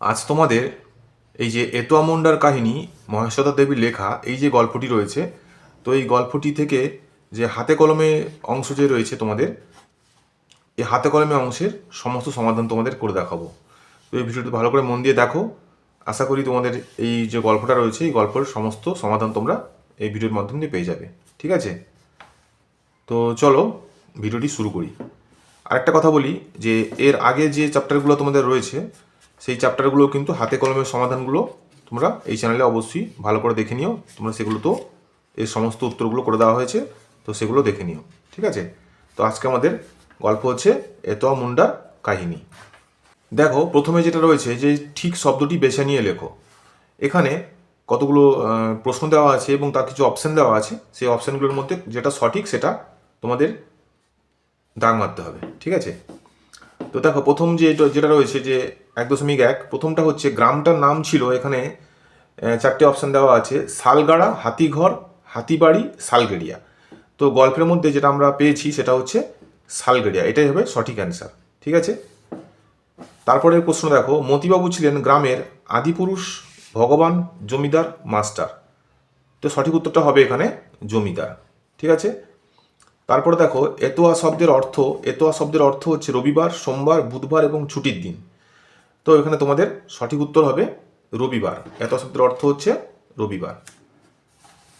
আজ তোমাদের এই যে এতোয়া মুন্ডার কাহিনী মহেশ্বতা দেবীর লেখা এই যে গল্পটি রয়েছে, তো এই গল্পটি থেকে যে হাতে কলমে অংশ যে রয়েছে তোমাদের, এই হাতে কলমে অংশের সমস্ত সমাধান তোমাদের করে দেখাবো। তো এই ভিডিওটি ভালো করে মন দিয়ে দেখো। আশা করি তোমাদের এই যে গল্পটা রয়েছে এই গল্পের সমস্ত সমাধান তোমরা এই ভিডিওর মাধ্যমে দিয়ে পেয়ে যাবে। ঠিক আছে, তো চলো ভিডিওটি শুরু করি। আরেকটা কথা বলি যে এর আগে যে চ্যাপ্টারগুলো তোমাদের রয়েছে সেই চ্যাপ্টারগুলো কিন্তু হাতে কলমের সমাধানগুলো তোমরা এই চ্যানেলে অবশ্যই ভালো করে দেখে নিও। তোমরা সেগুলো তো এর সমস্ত উত্তরগুলো করে দেওয়া হয়েছে, তো সেগুলো দেখে নিও। ঠিক আছে, তো আজকে আমাদের গল্প হচ্ছে এতোয়া মুন্ডার কাহিনী। দেখো প্রথমে যেটা রয়েছে যে ঠিক শব্দটি বেছে নিয়ে লেখো। এখানে কতগুলো প্রশ্ন দেওয়া আছে এবং তার কিছু অপশান দেওয়া আছে। সেই অপশানগুলোর মধ্যে যেটা সঠিক সেটা তোমাদের দাগ মারতে হবে। ঠিক আছে, তো দেখো প্রথম যে যেটা রয়েছে যে 1.1, প্রথমটা হচ্ছে গ্রামটার নাম ছিল, এখানে চারটে অপশান দেওয়া আছে: শালগাড়া, হাতিঘর, হাতিবাড়ি, শালগেড়িয়া। তো গল্পের মধ্যে যেটা আমরা পেয়েছি সেটা হচ্ছে শালগেড়িয়া, এটাই হবে সঠিক অ্যান্সার। ঠিক আছে, তারপরের প্রশ্ন দেখো, মতিবাবু ছিলেন গ্রামের আদিপুরুষ, ভগবান, জমিদার, মাস্টার। তো সঠিক উত্তরটা হবে এখানে জমিদার। ঠিক আছে, তারপরে দেখো এতোয়া শব্দের অর্থ হচ্ছে রবিবার, সোমবার, বুধবার এবং ছুটির দিন। তো এখানে তোমাদের সঠিক উত্তর হবে রবিবার। এতোয়া শব্দের অর্থ হচ্ছে রবিবার।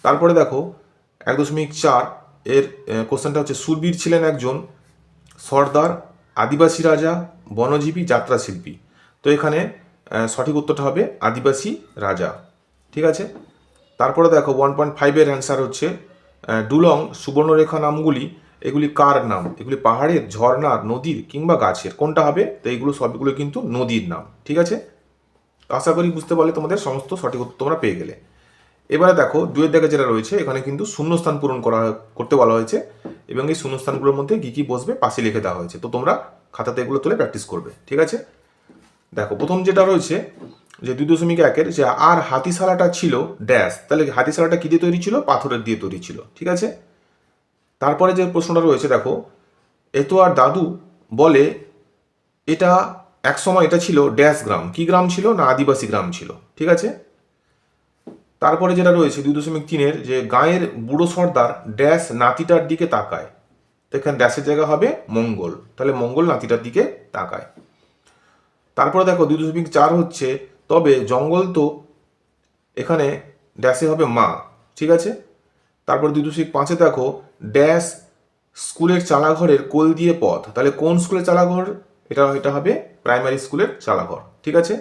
তারপরে দেখো 1.4 এর কোশ্চেনটা হচ্ছে সুরবীর ছিলেন একজন সর্দার, আদিবাসী রাজা, বনজীবী, যাত্রা শিল্পী। তো এখানে সঠিক উত্তরটা হবে আদিবাসী রাজা। ঠিক আছে, তারপরে দেখো 1.5 অ্যান্সার হচ্ছে ডুলং, সুবর্ণরেখা নামগুলি এগুলি কার নাম? এগুলি পাহাড়ের, ঝর্ণার, নদীর কিংবা গাছের, কোনটা হবে? তো এইগুলো সবগুলো কিন্তু নদীর নাম। ঠিক আছে, আশা করি বুঝতে পারলে, তোমাদের সমস্ত সঠিক উত্তর তোমরা পেয়ে গেলে। এবারে দেখো দুয়ের দাগে যেটা রয়েছে এখানে কিন্তু শূন্যস্থান পূরণ করতে বলা হয়েছে এবং এই শূন্যস্থানগুলোর মধ্যে কী কী বসবে পাশে লিখে দেওয়া হয়েছে। তো তোমরা খাতাতে এগুলো তুলে প্র্যাকটিস করবে। ঠিক আছে, দেখো প্রথম যেটা রয়েছে যে 2.1 যে আর হাতিশালাটা ছিল ড্যাশ, তাহলে হাতিশালাটা কী দিয়ে তৈরি ছিল? পাথরের দিয়ে তৈরি ছিল। ঠিক আছে, তারপরে যে প্রশ্নটা রয়েছে দেখো, এতোয়ার দাদু বলে এটা একসময় এটা ছিল ড্যাশ গ্রাম। কি গ্রাম ছিল? না আদিবাসী গ্রাম ছিল। ঠিক আছে, তারপরে যেটা রয়েছে 2.3 যে গাঁয়ের বুড়ো সর্দার ড্যাশ নাতিটার দিকে তাকায়। তো এখানে ড্যাশের জায়গা হবে মঙ্গল, তাহলে মঙ্গল নাতিটার দিকে তাকায়। তারপরে দেখো 2.4 হচ্ছে তবে জঙ্গল তো, এখানে ড্যাশে হবে মা। ঠিক আছে, তারপর 2.5 দেখো ড্যাশ স্কুলের চালাঘরের কোল দিয়ে পথ, তাহলে কোন স্কুলের চালাঘর? এটা হবে প্রাইমারি স্কুলের চালাঘর। ঠিক আছে,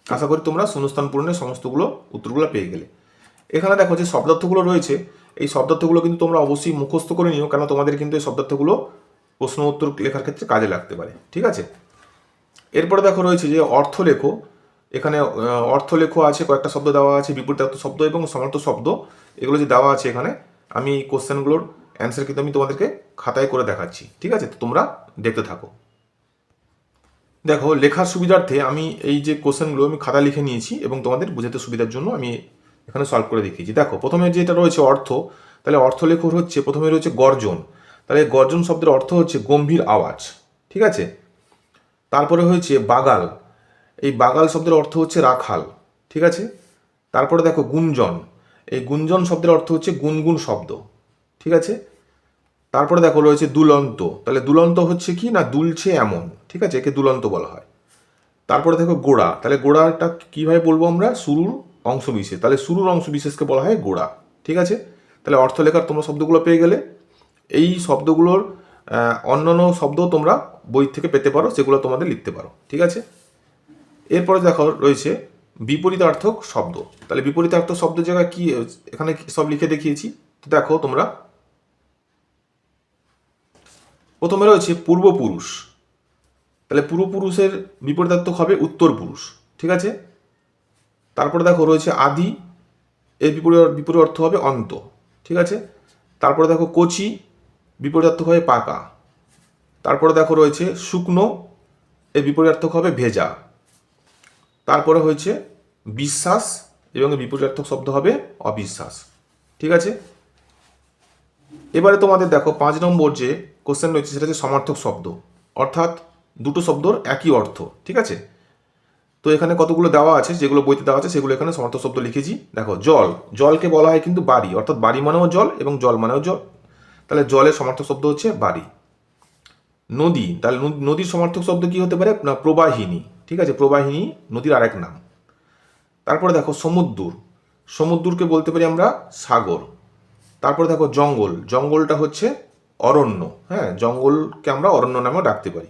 আশা করি তোমরা শূন্যস্থান পূরণের সমস্তগুলো উত্তরগুলো পেয়ে গেলে। এখানে দেখো যে শব্দার্থগুলো রয়েছে এই শব্দার্থগুলো কিন্তু তোমরা অবশ্যই মুখস্থ করে নিও, কেন তোমাদের কিন্তু এই শব্দার্থগুলো প্রশ্ন উত্তর লেখার ক্ষেত্রে কাজে লাগতে পারে। ঠিক আছে, এরপরে দেখো রয়েছে যে অর্থ লেখো। এখানে অর্থ লেখো আছে, কয়েকটা শব্দ দেওয়া আছে, বিপরীতার্থ শব্দ এবং সমার্থক শব্দ, এগুলো যে দেওয়া আছে এখানে। আমি কোশ্চেনগুলোর অ্যান্সার কিন্তু আমি তোমাদেরকে খাতায় করে দেখাচ্ছি। ঠিক আছে, তো তোমরা দেখতে থাকো। দেখো লেখার সুবিধার্থে আমি এই যে কোশ্চেনগুলো আমি খাতা লিখে নিয়েছি এবং তোমাদের বোঝাতে সুবিধার জন্য আমি এখানে সলভ করে দেখিয়েছি। দেখো প্রথমে যেটা রয়েছে অর্থ, তাহলে অর্থ লেখক হচ্ছে প্রথমে রয়েছে গর্জন, তাহলে গর্জন শব্দের অর্থ হচ্ছে গম্ভীর আওয়াজ। ঠিক আছে, তারপরে হয়েছে বাগাল, এই বাগাল শব্দের অর্থ হচ্ছে রাখাল। ঠিক আছে, তারপরে দেখো গুঞ্জন, এই গুঞ্জন শব্দের অর্থ হচ্ছে গুনগুন শব্দ। ঠিক আছে, তারপরে দেখো রয়েছে দুলন্ত, তাহলে দুলন্ত হচ্ছে কি না দুলছে এমন। ঠিক আছে, একে দুলন্ত বলা হয়। তারপরে দেখো গোড়া, তাহলে গোড়াটা কীভাবে বলবো আমরা? শুরুর অংশ বিশেষ, তাহলে শুরুর অংশ বিশেষকে বলা হয় গোড়া। ঠিক আছে, তাহলে অর্থ লেখার তোমরা শব্দগুলো পেয়ে গেলে। এই শব্দগুলোর অন্যান্য শব্দ তোমরা বই থেকে পেতে পারো, সেগুলো তোমাদের লিখতে পারো। ঠিক আছে, এরপরে দেখো রয়েছে বিপরীতার্থক শব্দ, তাহলে বিপরীতার্থক শব্দের জায়গায় কি এখানে সব লিখে দেখিয়েছি। তো দেখো তোমরা প্রথমে রয়েছে পূর্বপুরুষ, তাহলে পূর্বপুরুষের বিপরীতার্থক হবে উত্তর পুরুষ। ঠিক আছে, তারপরে দেখো রয়েছে আদি, এর বিপরীত অর্থ হবে অন্ত। ঠিক আছে, তারপরে দেখো কচি, বিপরীতার্থক হবে পাকা। তারপরে দেখো রয়েছে শুকনো, এর বিপরীতার্থক হবে ভেজা। তারপরে হয়েছে বিশ্বাস এবং এর বিপরীতার্থক শব্দ হবে অবিশ্বাস। ঠিক আছে, এবারে তোমাদের দেখো 5 নম্বর যে কোশ্চেন রয়েছে সেটা হচ্ছে সমার্থক শব্দ, অর্থাৎ দুটো শব্দর একই অর্থ। ঠিক আছে, তো এখানে কতগুলো দেওয়া আছে, যেগুলো বইতে দেওয়া আছে সেগুলো এখানে সমার্থক শব্দ লিখেছি। দেখো জল, জলকে বলা হয় কিন্তু বাড়ি, অর্থাৎ বাড়ি মানেও জল এবং জল মানেও জল, তাহলে জলের সমার্থক শব্দ হচ্ছে বাড়ি। নদী, তাহলে নদীর সমার্থক শব্দ কি হতে পারে না, প্রবাহিনী। ঠিক আছে, প্রবাহিনী নদীর আরেক নাম। তারপরে দেখো সমুদ্র, সমুদ্রকে বলতে পারি আমরা সাগর। তারপরে দেখো জঙ্গল, জঙ্গলটা হচ্ছে অরণ্য, হ্যাঁ জঙ্গলকে আমরা অরণ্য নামেও ডাকতে পারি।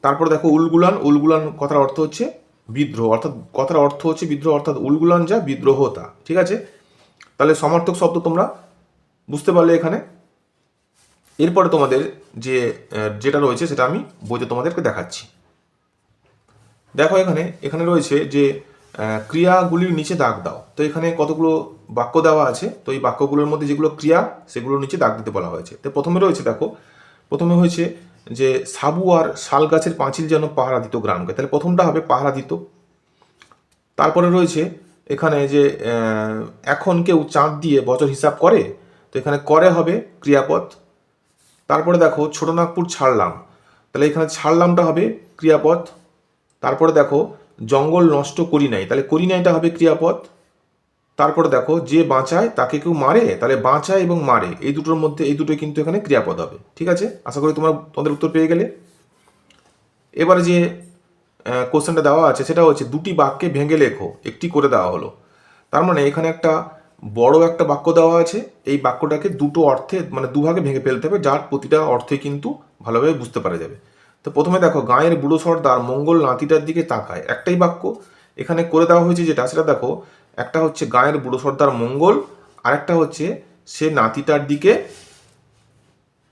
তারপরে দেখো উলগুলান, উলগুলান কথার অর্থ হচ্ছে বিদ্রোহ, অর্থাৎ কথার অর্থ হচ্ছে বিদ্রোহ, অর্থাৎ উলগুলান যা বিদ্রোহ তা। ঠিক আছে, তাহলে সমার্থক শব্দ তোমরা বুঝতে পারলে এখানে। এরপরে তোমাদের যেটা রয়েছে সেটা আমি বইতে তোমাদেরকে দেখাচ্ছি। দেখো এখানে এখানে রয়েছে যে ক্রিয়াগুলির নিচে দাগ দাও। তো এখানে কতগুলো বাক্য দেওয়া আছে, তো এই বাক্যগুলোর মধ্যে যেগুলো ক্রিয়া সেগুলোর নিচে দাগ দিতে বলা হয়েছে। তো প্রথমে রয়েছে দেখো, প্রথমে হয়েছে যে সাবু আর শাল গাছের পাঁচিল যেন পাহারা দিত গ্রামকে, তাহলে প্রথমটা হবে পাহারা দিত। তারপরে রয়েছে এখানে যে এখন কেউ চাঁদ দিয়ে বছর হিসাব করে, তো এখানে করে হবে ক্রিয়াপদ। তারপরে দেখো ছোটনাগপুর ছাড়লাম, তাহলে এখানে ছাড়লামটা হবে ক্রিয়াপদ। তারপরে দেখো জঙ্গল নষ্ট করি নাই, তাহলে করি নাইটা হবে ক্রিয়াপদ। তারপরে দেখো যে বাঁচায় তাকে কেউ মারে, তাহলে বাঁচায় এবং মারে এই দুটোর মধ্যে এই দুটোই কিন্তু এখানে ক্রিয়াপদ হবে। ঠিক আছে, আশা করি তোমাদের উত্তর পেয়ে গেলে। এবারে যে কোশ্চেনটা দেওয়া আছে সেটা হচ্ছে দুটি বাক্যে ভেঙে লেখো, একটি করে দেওয়া হলো। তার মানে এখানে একটা বড় একটা বাক্য দেওয়া আছে, এই বাক্যটাকে দুটো অর্থে মানে দুভাগে ভেঙে ফেলতে হবে, যার প্রতিটা অর্থে কিন্তু ভালোভাবে বুঝতে পারা যাবে। তো প্রথমে দেখো গাঁয়ের বুড়ো সর্দার মঙ্গল নাতিটার দিকে তাকায়, একটাই বাক্য। এখানে করে দেওয়া হয়েছে যেটা সেটা দেখো, একটা হচ্ছে গাঁয়ের বুড়ো সর্দার মঙ্গল, আরেকটা হচ্ছে সে নাতিটার দিকে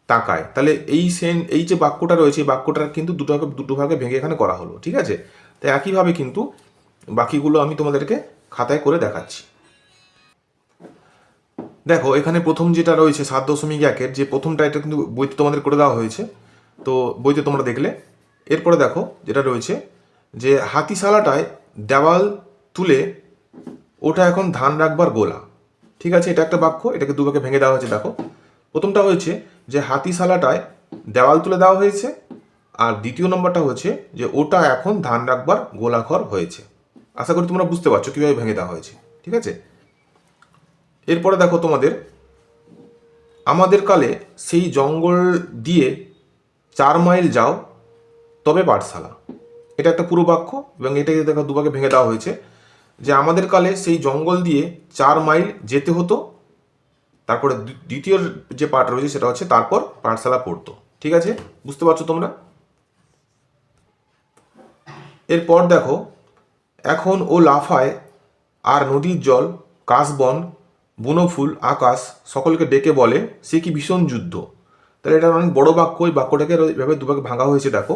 তাকায়। তাহলে এই যে বাক্যটা রয়েছে এই বাক্যটার কিন্তু দুটো ভাগে ভেঙে এখানে করা হলো। ঠিক আছে, তাই একইভাবে কিন্তু বাকিগুলো আমি তোমাদেরকে খাতায় করে দেখাচ্ছি। দেখো এখানে প্রথম যেটা রয়েছে 7.1-এর যে প্রথমটা, এটা কিন্তু বইতে তোমাদের করে দেওয়া হয়েছে, তো বইতে তোমরা দেখলে। এরপরে দেখো যেটা রয়েছে যে হাতিশালাটায় দেওয়াল তুলে ওটা এখন ধান রাখবার গোলা। ঠিক আছে, এটা একটা বাক্য, এটাকে দুভাগে ভেঙে দেওয়া হয়েছে। দেখো প্রথমটা হয়েছে যে হাতিশালাটায় দেওয়াল তুলে দেওয়া হয়েছে, আর দ্বিতীয় নম্বরটা হচ্ছে যে ওটা এখন ধান রাখবার গোলাঘর হয়েছে। আশা করি তোমরা বুঝতে পারছো কীভাবে ভেঙে দেওয়া হয়েছে। ঠিক আছে, এরপরে দেখো তোমাদের আমাদের কালে সেই জঙ্গল দিয়ে 4 মাইল যাও তবে পাঠশালা। এটা একটা পুরো বাক্য এবং এটাকে দেখো দুভাগে ভেঙে দেওয়া হয়েছে যে আমাদের কালে সেই জঙ্গল দিয়ে 4 মাইল যেতে হতো, তারপরে দ্বিতীয় যে পার্ট রয়েছে সেটা হচ্ছে তারপর পাঠশালা পড়তো। ঠিক আছে, বুঝতে পারছো তোমরা। এরপর দেখো এখন ও লাফায় আর নদীর জল কাশবন বুনো ফুল আকাশ সকলকে ডেকে বলে সে কি ভীষণ যুদ্ধ। তাহলে এটা অনেক বড় বাক্য, ওই বাক্যটাকে এভাবে দুভাগে ভাঙা হয়েছে। দেখো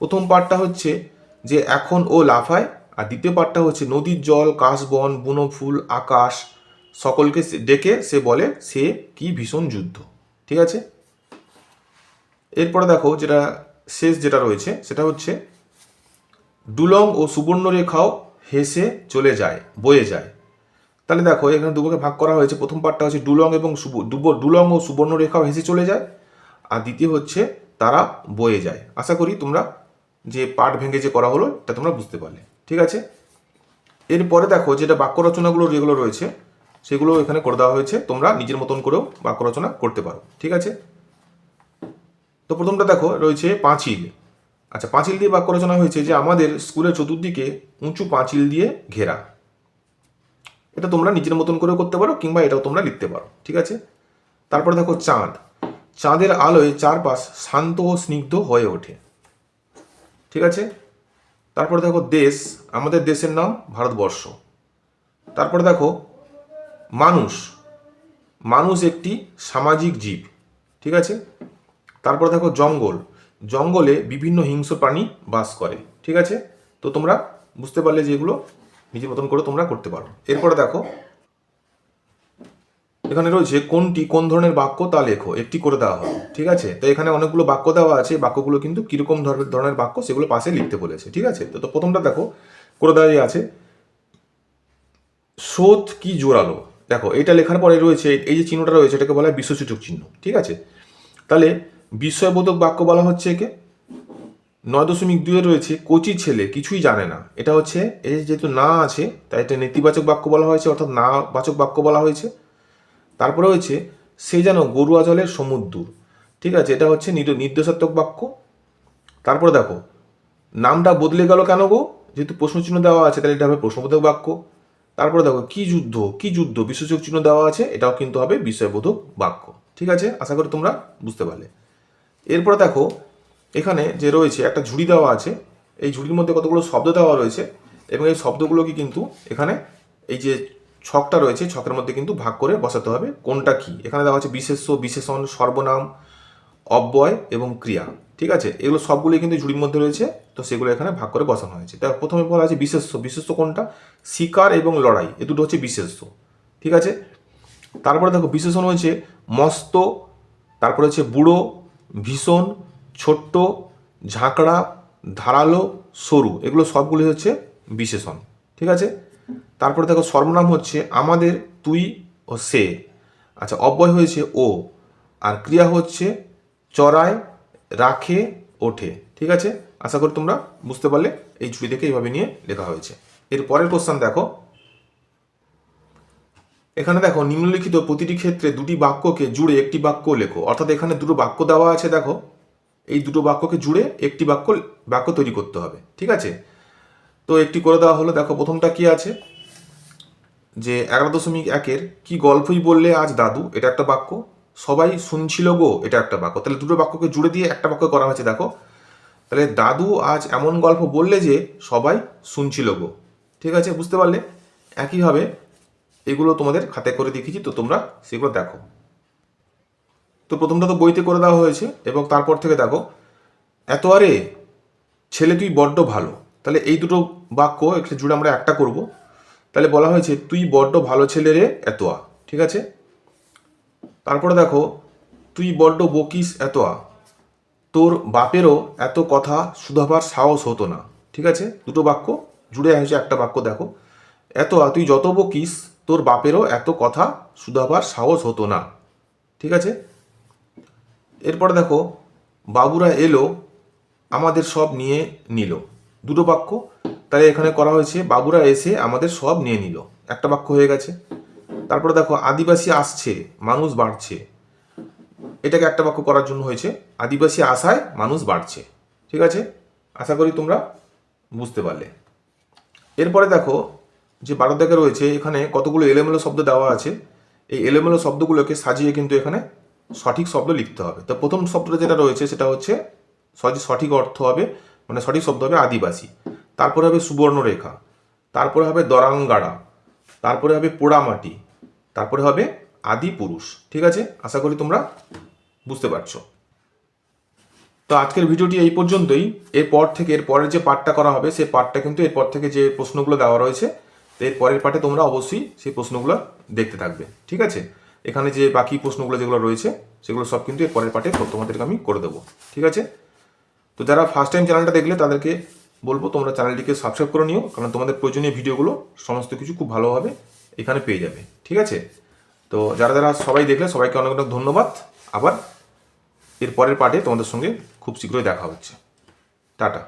প্রথম পার্টটা হচ্ছে যে এখন ও লাফায়, আর দ্বিতীয় পার্টটা হচ্ছে নদীর জল কাশবন বুনো ফুল আকাশ সকলকে ডেকে সে বলে সে কি ভীষণ যুদ্ধ। ঠিক আছে, এরপরে দেখো যেটা শেষ যেটা রয়েছে সেটা হচ্ছে ডুলং ও সুবর্ণরেখাও হেসে চলে যায় বয়ে যায়। তাহলে দেখো এখানে দুভাগে ভাগ করা হয়েছে। প্রথম পার্টটা হচ্ছে ডুলং ও সুবর্ণরেখাও হেসে চলে যায়, আর দ্বিতীয় হচ্ছে তারা বয়ে যায়। আশা করি তোমরা যে পার্ট ভেঙে যে করা হলো এটা তোমরা বুঝতে পারলে। ঠিক আছে, এরপরে দেখো যেটা বাক্য রচনাগুলো যেগুলো রয়েছে সেগুলো এখানে করে দেওয়া হয়েছে, তোমরা নিজের মতন করেও বাক্য রচনা করতে পারো। ঠিক আছে, তো প্রথমটা দেখো রয়েছে পাঁচিল। আচ্ছা, পাঁচিল দিয়ে বাক্য রচনা হয়েছে যে আমাদের স্কুলের চতুর্দিকে উঁচু পাঁচিল দিয়ে ঘেরা। এটা তোমরা নিজের মতন করেও করতে পারো কিংবা এটাও তোমরা লিখতে পারো। ঠিক আছে, তারপরে দেখো চাঁদ, চাঁদের আলোয় চারপাশ শান্ত ও স্নিগ্ধ হয়ে ওঠে। ঠিক আছে, তারপরে দেখো দেশ, আমাদের দেশের নাম ভারতবর্ষ। তারপরে দেখো মানুষ, মানুষ একটি সামাজিক জীব। ঠিক আছে, তারপরে দেখো জঙ্গল, জঙ্গলে বিভিন্ন হিংস্র প্রাণী বাস করে। ঠিক আছে, তো তোমরা বুঝতে পারলে যে এগুলো নিজের মতন করে তোমরা করতে পারো। এরপরে দেখো এখানে রয়েছে কোনটি কোন ধরনের বাক্য তা লেখো, একটি করে দেওয়া হবে। ঠিক আছে, তো এখানে অনেকগুলো বাক্য দেওয়া আছে, বাক্যগুলো কিন্তু কিরকম ধরনের বাক্য সেগুলো পাশে লিখতে বলেছে। ঠিক আছে, তো প্রথমটা দেখো করে দেওয়া আছে স্রোত কি জোরালো। দেখো এটা লেখার পরে রয়েছে এই যে চিহ্নটা রয়েছে এটাকে বলা হয় বিশ্বসূচক চিহ্ন। ঠিক আছে, তাহলে বিস্ময়বোধক বাক্য বলা হচ্ছে একে। 9.2 রয়েছে কচি ছেলে কিছুই জানে না। এটা হচ্ছে এই যেহেতু না আছে তাই এটা নেতিবাচক বাক্য বলা হয়েছে, অর্থাৎ না বাচক বাক্য বলা হয়েছে। তারপরে হচ্ছে সে যেন গরুয়া জলের সমুদ্র, ঠিক আছে, এটা হচ্ছে নির্দেশাত্মক বাক্য। তারপরে দেখো নামটা বদলে গেল কেন গো, যেহেতু প্রশ্নচিহ্ন দেওয়া আছে তাহলে এটা হবে প্রশ্নবোধক বাক্য। তারপরে দেখো কি যুদ্ধ বিশেষক চিহ্ন দেওয়া আছে, এটাও কিন্তু হবে বিষয়বোধক বাক্য। ঠিক আছে, আশা করি তোমরা বুঝতে পারলে। এরপরে দেখো এখানে যে রয়েছে একটা ঝুড়ি দেওয়া আছে, এই ঝুড়ির মধ্যে কতগুলো শব্দ দেওয়া রয়েছে এবং এই শব্দগুলোকে কিন্তু এখানে এই যে ছকটা রয়েছে ছকের মধ্যে কিন্তু ভাগ করে বসাতে হবে কোনটা কি। এখানে দেওয়া আছে বিশেষ্য, বিশেষণ, সর্বনাম, অব্যয় এবং ক্রিয়া। ঠিক আছে, এগুলো সবগুলোই কিন্তু ঝুড়ির মধ্যে রয়েছে, তো সেগুলো এখানে ভাগ করে বসানো হয়েছে। তার প্রথমে বলা আছে বিশেষ্য। বিশেষ্য কোনটা? শিকার এবং লড়াই, এ দুটো হচ্ছে বিশেষ্য। ঠিক আছে, তারপরে দেখো বিশেষণ হচ্ছে মস্ত, তারপরে হচ্ছে বুড়ো, ভীষণ, ছোট্ট, ঝাঁকড়া, ধারালো, সরু, এগুলো সবগুলি হচ্ছে বিশেষণ। ঠিক আছে, তারপরে দেখো সর্বনাম হচ্ছে আমাদের, তুই ও সে। আচ্ছা, অব্যয় হয়েছে ও, আর ক্রিয়া হচ্ছে চড়ায়, রাখে, ওঠে। ঠিক আছে, আশা করি তোমরা বুঝতে পারলে। এই ঝুড়ি থেকে এইভাবে নিয়ে লেখা হয়েছে। এর পরের কোশ্চেন দেখো, এখানে দেখো নিম্নলিখিত প্রতিটি ক্ষেত্রে দুটি বাক্যকে জুড়ে একটি বাক্য লেখো। অর্থাৎ এখানে দুটো বাক্য দেওয়া আছে, দেখো এই দুটো বাক্যকে জুড়ে একটি বাক্য তৈরি করতে হবে। ঠিক আছে, তো একটি করে দেওয়া হলো। দেখো প্রথমটা কি আছে, যে 11.1-এর কি গল্পই বললে আজ দাদু, এটা একটা বাক্য। সবাই শুনছিল গো, এটা একটা বাক্য। তাহলে দুটো বাক্যকে জুড়ে দিয়ে একটা বাক্য করা হয়েছে। দেখো তাহলে দাদু আজ এমন গল্প বললে যে সবাই শুনছিল গো। ঠিক আছে, বুঝতে পারলে। একইভাবে এগুলো তোমাদের খাতায় করে দেখিয়েছি, তো তোমরা সেগুলো দেখো। তো প্রথমটা তো বইতে করে দেওয়া হয়েছে, এবং তারপর থেকে দেখো এত আরে ছেলে তুই বড্ড ভালো। তাহলে এই দুটো বাক্য একটা জুড়ে আমরা একটা করব। তাহলে বলা হয়েছে তুই বড্ড ভালো ছেলে রে এতোয়া। ঠিক আছে, তারপরে দেখো তুই বড্ড বকিস এতোয়া, তোর বাপেরও এত কথা শুধাবার সাহস হতো না। ঠিক আছে, দুটো বাক্য জুড়ে হয়েছে একটা বাক্য। দেখো এতোয়া তুই যত বকিস তোর বাপেরও এত কথা শুধাবার সাহস হতো না। ঠিক আছে, এরপরে দেখো বাবুরা এলো আমাদের সব নিয়ে নিল, দুটো বাক্য। তাই এখানে করা হয়েছে বাবুরা এসে আমাদের সব নিয়ে নিল, একটা বাক্য হয়ে গেছে। তারপরে দেখো আদিবাসী আসছে মানুষ বাড়ছে, এটাকে একটা বাক্য করার জন্য হয়েছে আদিবাসী আসায় মানুষ বাড়ছে। ঠিক আছে, আশা করি তোমরা বুঝতে পারলে। এরপরে দেখো যে 12 দাগে রয়েছে, এখানে কতগুলো এলোমেলো শব্দ দেওয়া আছে। এই এলোমেলো শব্দগুলোকে সাজিয়ে কিন্তু এখানে সঠিক শব্দ লিখতে হবে। তো প্রথম শব্দটা যেটা রয়েছে সেটা হচ্ছে সঠিক অর্থ হবে, মানে সঠিক শব্দ হবে আদিবাসী। তারপরে হবে সুবর্ণরেখা, তারপরে হবে দরাঙ্গাড়া, তারপরে হবে পোড়ামাটি, তারপরে হবে আদি পুরুষ। ঠিক আছে, আশা করি তোমরা বুঝতে পারছো। তো আজকের ভিডিওটি এই পর্যন্তই। এরপর থেকে এর পরের যে পার্টটা করা হবে সেই পার্টটা কিন্তু এরপর থেকে যে প্রশ্নগুলো দেওয়া রয়েছে, তো এর পরের পার্টে তোমরা অবশ্যই সেই প্রশ্নগুলো দেখতে থাকবে। ঠিক আছে, এখানে যে বাকি প্রশ্নগুলো যেগুলো রয়েছে সেগুলো সব কিন্তু এর পরের পার্টে তোমাদেরকে আমি করে দেবো। ঠিক আছে, তো যারা ফার্স্ট টাইম চ্যানেলটা দেখলে তাদেরকে বলবো তোমরা চ্যানেলটিকে সাবস্ক্রাইব করে নিও, কারণ তোমাদের প্রয়োজনীয় ভিডিওগুলো সমস্ত কিছু খুব ভালোভাবে এখানে পেয়ে যাবে। ঠিক আছে, তো যারা যারা সবাই দেখলে সবাইকে অনেক অনেক ধন্যবাদ। আবার এর পরের পার্টে তোমাদের সঙ্গে খুব শীঘ্রই দেখা হচ্ছে। টাটা।